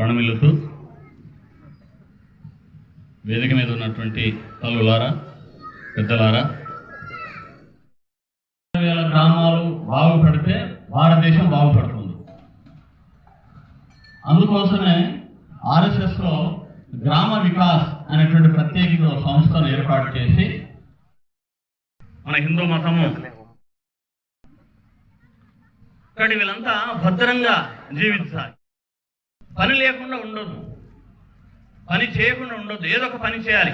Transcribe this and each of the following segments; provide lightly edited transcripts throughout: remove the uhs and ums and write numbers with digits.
ప్రణమిల్లుతూ వేదిక మీద ఉన్నటువంటి తల్లులారా, పెద్దలారా, 20,000 గ్రామాలు బాగుపడితే భారతదేశం బాగుపడుతుంది. అందుకోసమే ఆర్ఎస్ఎస్లో గ్రామ వికాస్ అనేటువంటి ప్రత్యేక సంస్థను ఏర్పాటు చేసి మన హిందూ మతము ఇక్కడ వీళ్ళంతా భద్రంగా జీవించాలి. పని లేకుండా ఉండదు, పని చేయకుండా ఉండొద్దు, ఏదో ఒక పని చేయాలి.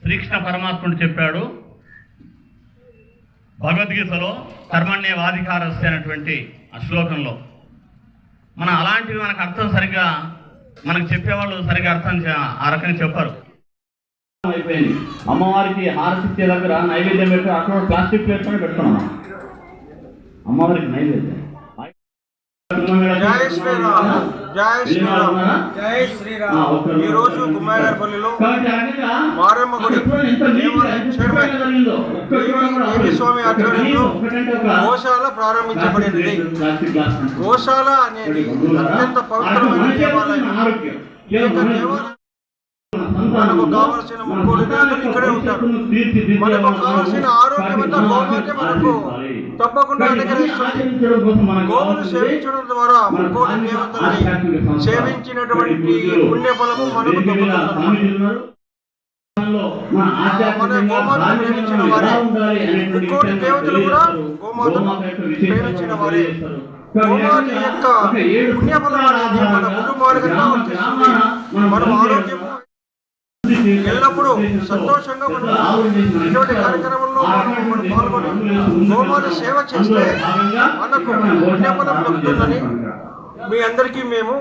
శ్రీకృష్ణ పరమాత్ముడు చెప్పాడు భగవద్గీతలో కర్మణ్యేవాధికారస్య అనేటువంటి ఆ శ్లోకంలో. మనం అలాంటివి మనకు అర్థం సరిగ్గా మనకు చెప్పేవాళ్ళు సరిగ్గా అర్థం ఆ రకంగా చెప్పారు. అయిపోయింది. అమ్మవారికి హారతి ఇచ్చే దగ్గర నైవేద్యం పెట్టి అక్కడ ప్లాస్టిక్ ప్లేట్ పైన పెట్టుకున్నాం అమ్మవారికి నైవేద్యం. జై శ్రీరామ్, జై శ్రీరామ్, జై శ్రీరామ్. ఈరోజు గుమ్మయ్యగారిపల్లిలో మారమ్మ గుడి స్వామి ఆధ్వర్యంలో గోశాల ప్రారంభించబడింది. గోశాల అనేది అత్యంత పవిత్రమైన దేవాలయం. మనకు కావలసిన ముక్కోటి దేవతలు ఇక్కడే ఉంటారు. మనకు కావలసిన ఆరోగ్యం అంతా గోమాతే మనకు తప్పకుండా అనుగ్రహిస్తుంది. గోవును సేవించడం ద్వారా ముక్కోటి దేవతల్ని సేవించినటువంటి పుణ్యఫలము మనకు దక్కుతుంది. మన గోమాతను ప్రేమించిన వారే, ముక్కోటి దేవతలు కూడా గోమాతను ప్రేమించిన వారే. గోమాత యొక్క పుణ్యఫలం అనేది మన కుటుంబానికి వచ్చేస్తుంది. మనం ఆరోగ్యము ఎల్లప్పుడూ సంతోషంగా ఇటువంటి కార్యక్రమంలో మనం పాల్గొని గోమాత సేవ చేస్తే మనకు పుణ్యఫలం దొరుకుతుందని మీ అందరికీ మేము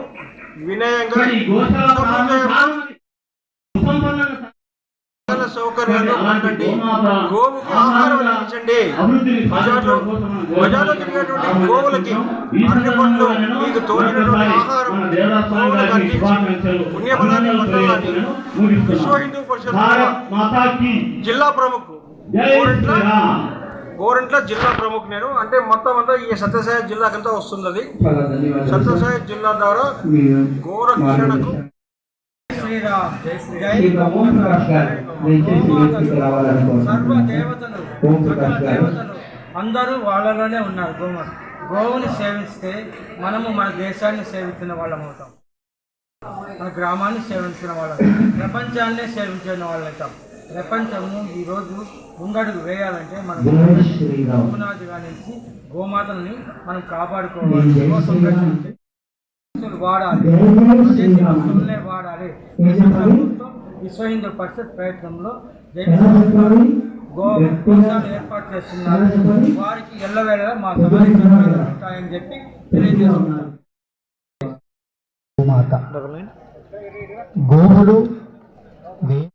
వినయంగా సౌకర్యాలు పొందండి. గోవుకు ఆహారం అందించండి. బజార్లో తిరిగేటువంటి గోవులకి అరటి పండ్లు మీకు తోడినటువంటి ఆహారం గోవులకు అందించి పుణ్యఫలాన్ని పొందాలని విశ్వ హిందూ పరిషత్ జిల్లా ప్రముఖ్ గోరంట్ల జిల్లా ప్రముఖ్ నేను. అంటే మొత్తం అంతా ఈ సత్యసాయి జిల్లాకంతా వస్తుంది. అది సత్యసాయి జిల్లా ద్వారా గోర కిరణకు శ్రీరామ్, జై సర్వ దేవతలు అందరూ వాళ్ళలోనే ఉన్నారు. గోవుని సేవిస్తే మనము మన దేశాన్ని సేవించిన వాళ్ళం అవుతాం, మన గ్రామాన్ని సేవించిన వాళ్ళం, ప్రపంచాన్నే సేవించిన వాళ్ళు అవుతాం. ప్రపంచము ఈరోజు ముందడుగు వేయాలంటే మనం గోపునాదిగా నుంచి గోమాతల్ని మనం కాపాడుకోవాలి, గో సంరక్షణ వాడాలి, వస్తువులనే వాడాలి. ప్రభుత్వం విశ్వ హిందూ పరిషత్ ప్రయత్నంలో గోశాలను ఏర్పాటు చేస్తున్నారు. వారికి ఎల్లవేళలా మా సహాయ సహకారాలు ఉంటాయని చెప్పి తెలియజేస్తున్నారు.